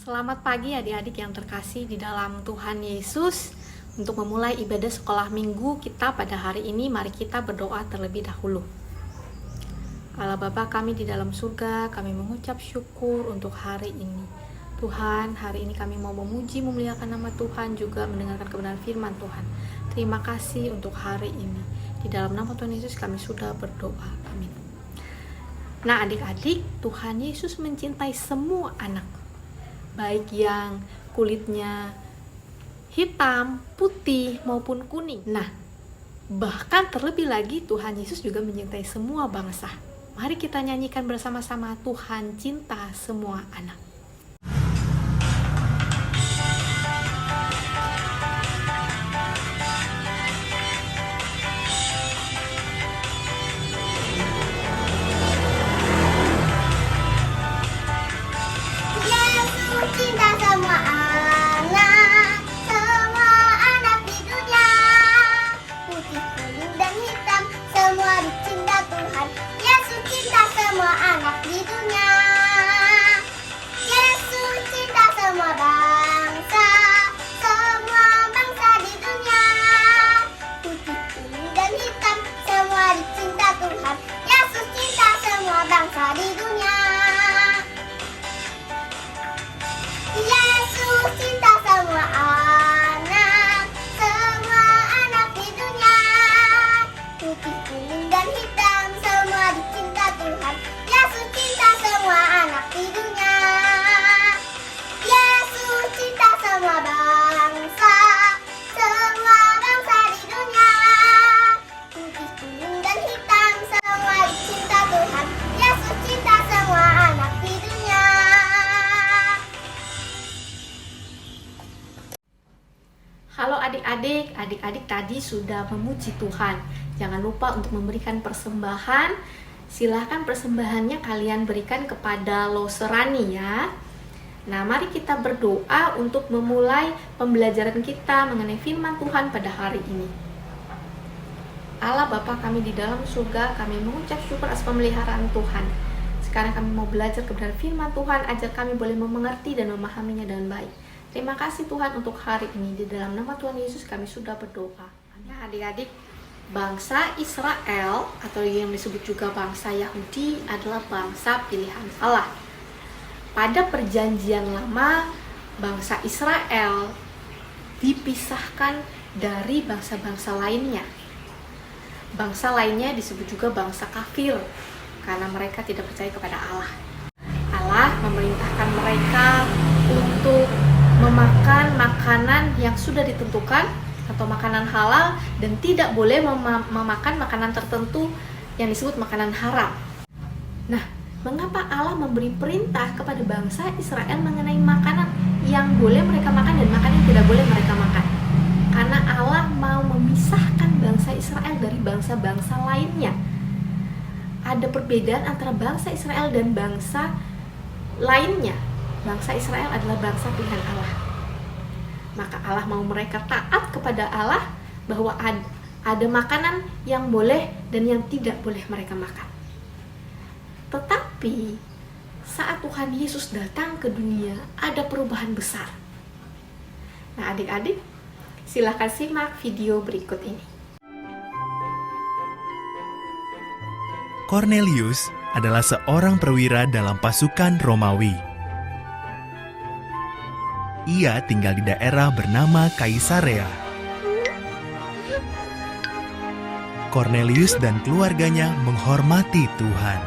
Selamat pagi adik-adik yang terkasih di dalam Tuhan Yesus. Untuk memulai ibadah sekolah minggu kita pada hari ini, mari kita berdoa terlebih dahulu. Allah Bapa kami di dalam surga, kami mengucap syukur untuk hari ini. Tuhan, hari ini kami mau memuji, memuliakan nama Tuhan, juga mendengarkan kebenaran firman Tuhan. Terima kasih untuk hari ini. Di dalam nama Tuhan Yesus kami sudah berdoa. Amin. Nah adik-adik, Tuhan Yesus mencintai semua anak, baik yang kulitnya hitam, putih, maupun kuning. Nah, bahkan terlebih lagi Tuhan Yesus juga mencintai semua bangsa. Mari kita nyanyikan bersama-sama, Tuhan cinta semua anak. Cinta semua anak di dunia, putih, kuning, dan hitam, semua dicinta Tuhan. Yesus cinta semua anak di dunia. Yesus cinta semua bangsa di dunia, putih, kuning, dan hitam, semua dicinta Tuhan. Yesus cinta semua bangsa di dunia. Yesus cinta semua anak di dunia, putih, kuning, dan hitam, semua dicinta Tuhan. Yesus cinta semua anak di dunia. Yesus cinta semua bangsa di dunia, putih, kuning, dan hitam, semua dicinta Tuhan. Yesus cinta semua anak di dunia. Halo adik-adik, adik-adik tadi sudah memuji Tuhan. Jangan lupa untuk memberikan persembahan. Silahkan persembahannya kalian berikan kepada Loserani ya. Nah, mari kita berdoa untuk memulai pembelajaran kita mengenai firman Tuhan pada hari ini. Allah Bapa kami di dalam surga, kami mengucap syukur atas pemeliharaan Tuhan. Sekarang kami mau belajar kebenaran firman Tuhan, ajar kami boleh memengerti dan memahaminya dengan baik. Terima kasih Tuhan untuk hari ini. Di dalam nama Tuhan Yesus kami sudah berdoa. Ya adik-adik, bangsa Israel atau yang disebut juga bangsa Yahudi adalah bangsa pilihan Allah. Pada perjanjian lama, bangsa Israel dipisahkan dari bangsa-bangsa lainnya. Bangsa lainnya disebut juga bangsa kafir karena mereka tidak percaya kepada Allah. Allah memerintahkan mereka untuk memakan makanan yang sudah ditentukan atau makanan halal dan tidak boleh memakan makanan tertentu yang disebut makanan haram. Nah, mengapa Allah memberi perintah kepada bangsa Israel mengenai makanan yang boleh mereka makan dan makanan yang tidak boleh mereka makan? Karena Allah mau memisahkan bangsa Israel dari bangsa-bangsa lainnya. Ada perbedaan antara bangsa Israel dan bangsa lainnya. Bangsa Israel adalah bangsa pilihan Allah. Maka Allah mau mereka taat kepada Allah bahwa ada makanan yang boleh dan yang tidak boleh mereka makan. Tetapi saat Tuhan Yesus datang ke dunia, ada perubahan besar. Nah adik-adik, silakan simak video berikut ini. Cornelius adalah seorang perwira dalam pasukan Romawi. Ia tinggal di daerah bernama Kaisarea. Cornelius dan keluarganya menghormati Tuhan.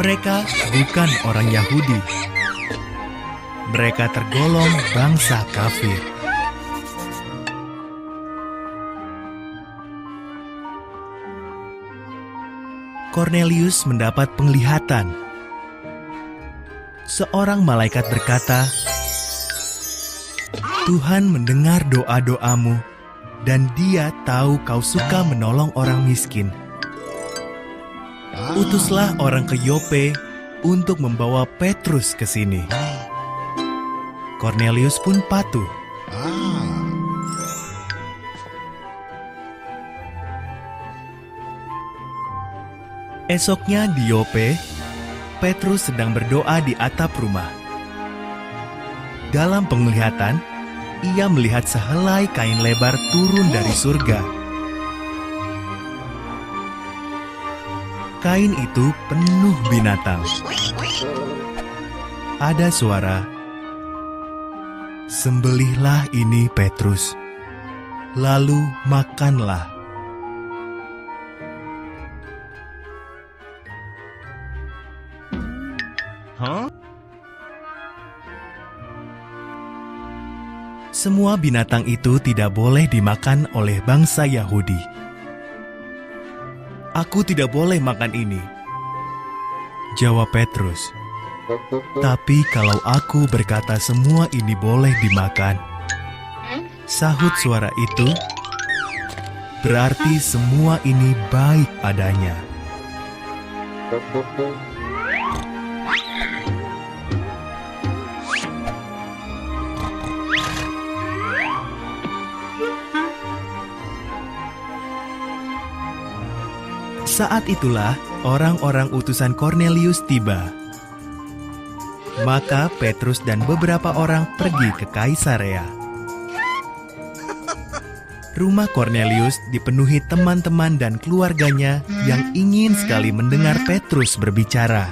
Mereka bukan orang Yahudi. Mereka tergolong bangsa kafir. Cornelius mendapat penglihatan. Seorang malaikat berkata, "Tuhan mendengar doa-doamu, dan Dia tahu kau suka menolong orang miskin. Utuslah orang ke Yope untuk membawa Petrus ke sini." Cornelius pun patuh. Esoknya di Yope, Petrus sedang berdoa di atap rumah. Dalam penglihatan, ia melihat sehelai kain lebar turun dari surga. Kain itu penuh binatang. Ada suara, "Sembelihlah ini, Petrus, lalu makanlah." Semua binatang itu tidak boleh dimakan oleh bangsa Yahudi. "Aku tidak boleh makan ini," jawab Petrus. "Tapi kalau aku berkata semua ini boleh dimakan," sahut suara itu, "berarti semua ini baik padanya." Saat itulah orang-orang utusan Kornelius tiba. Maka Petrus dan beberapa orang pergi ke Kaisarea. Rumah Kornelius dipenuhi teman-teman dan keluarganya yang ingin sekali mendengar Petrus berbicara.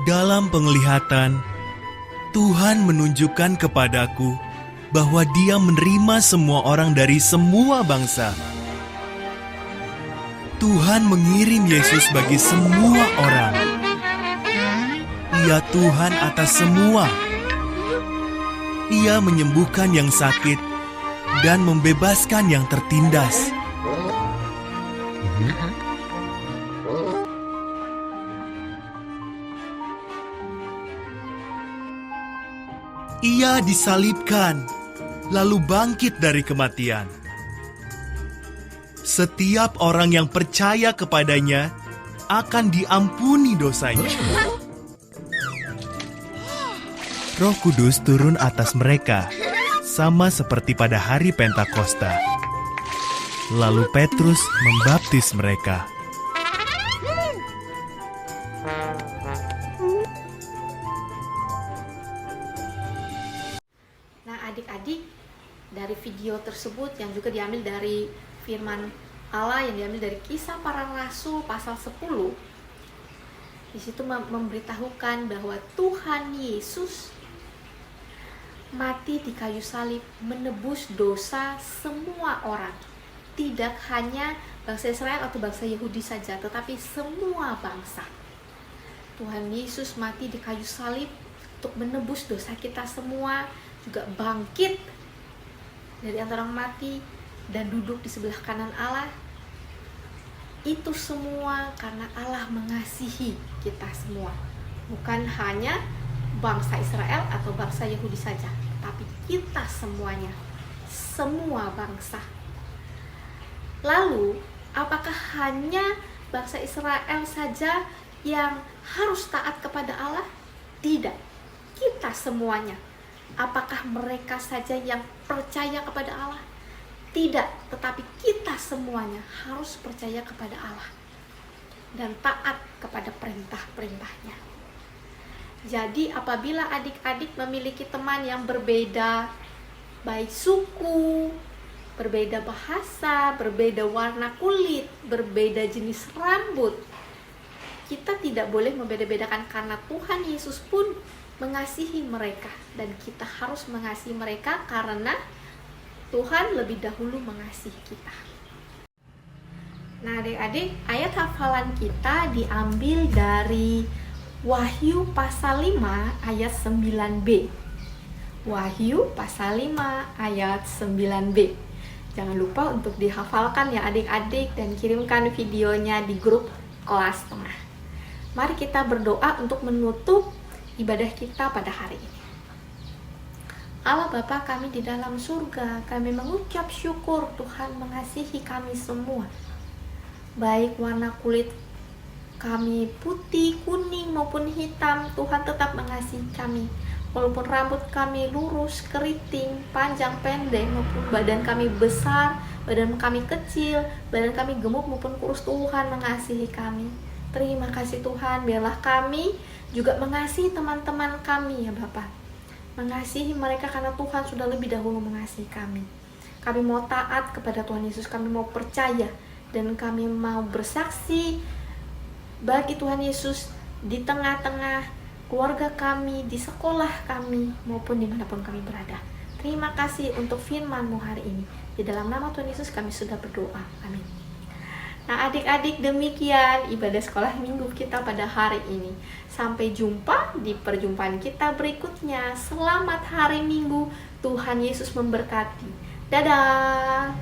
Dalam penglihatan, Tuhan menunjukkan kepadaku bahwa Dia menerima semua orang dari semua bangsa. Tuhan mengirim Yesus bagi semua orang. Ia Tuhan atas semua. Ia menyembuhkan yang sakit dan membebaskan yang tertindas. Ia disalibkan, lalu bangkit dari kematian. Setiap orang yang percaya kepadanya akan diampuni dosanya. Roh Kudus turun atas mereka, sama seperti pada hari Pentakosta. Lalu Petrus membaptis mereka. Adik-adik, dari video tersebut yang juga diambil dari firman Allah yang diambil dari Kisah Para Rasul pasal 10, di situ memberitahukan bahwa Tuhan Yesus mati di kayu salib menebus dosa semua orang, tidak hanya bangsa Israel atau bangsa Yahudi saja, tetapi semua bangsa. Tuhan Yesus mati di kayu salib untuk menebus dosa kita semua, juga bangkit dari antara orang mati dan duduk di sebelah kanan Allah. Itu semua karena Allah mengasihi kita semua, bukan hanya bangsa Israel atau bangsa Yahudi saja, tapi kita semuanya, semua bangsa. Lalu, apakah hanya bangsa Israel saja yang harus taat kepada Allah? Tidak, kita semuanya. Apakah mereka saja yang percaya kepada Allah? Tidak, tetapi kita semuanya harus percaya kepada Allah dan taat kepada perintah-perintahnya. Jadi apabila adik-adik memiliki teman yang berbeda, baik suku, berbeda bahasa, berbeda warna kulit, berbeda jenis rambut, kita tidak boleh membeda-bedakan karena Tuhan Yesus pun mengasihi mereka, dan kita harus mengasihi mereka karena Tuhan lebih dahulu mengasihi kita. Nah adik-adik, ayat hafalan kita diambil dari Wahyu pasal 5 ayat 9b. Wahyu pasal 5 ayat 9b. Jangan lupa untuk dihafalkan ya adik-adik, dan kirimkan videonya di grup kelas tengah. Mari kita berdoa untuk menutup ibadah kita pada hari ini. Allah Bapa kami di dalam surga, kami mengucap syukur Tuhan mengasihi kami semua. Baik warna kulit kami putih, kuning maupun hitam, Tuhan tetap mengasihi kami. Walaupun rambut kami lurus, keriting, panjang, pendek, maupun badan kami besar, badan kami kecil, badan kami gemuk maupun kurus, Tuhan mengasihi kami. Terima kasih Tuhan, biarlah kami juga mengasihi teman-teman kami ya Bapak. Mengasihi mereka karena Tuhan sudah lebih dahulu mengasihi kami. Kami mau taat kepada Tuhan Yesus, kami mau percaya, dan kami mau bersaksi bagi Tuhan Yesus di tengah-tengah keluarga kami, di sekolah kami, maupun dimanapun kami berada. Terima kasih untuk firman-Mu hari ini. Di dalam nama Tuhan Yesus kami sudah berdoa. Amin. Nah adik-adik, demikian ibadah sekolah minggu kita pada hari ini. Sampai jumpa di perjumpaan kita berikutnya. Selamat hari Minggu. Tuhan Yesus memberkati. Dadah.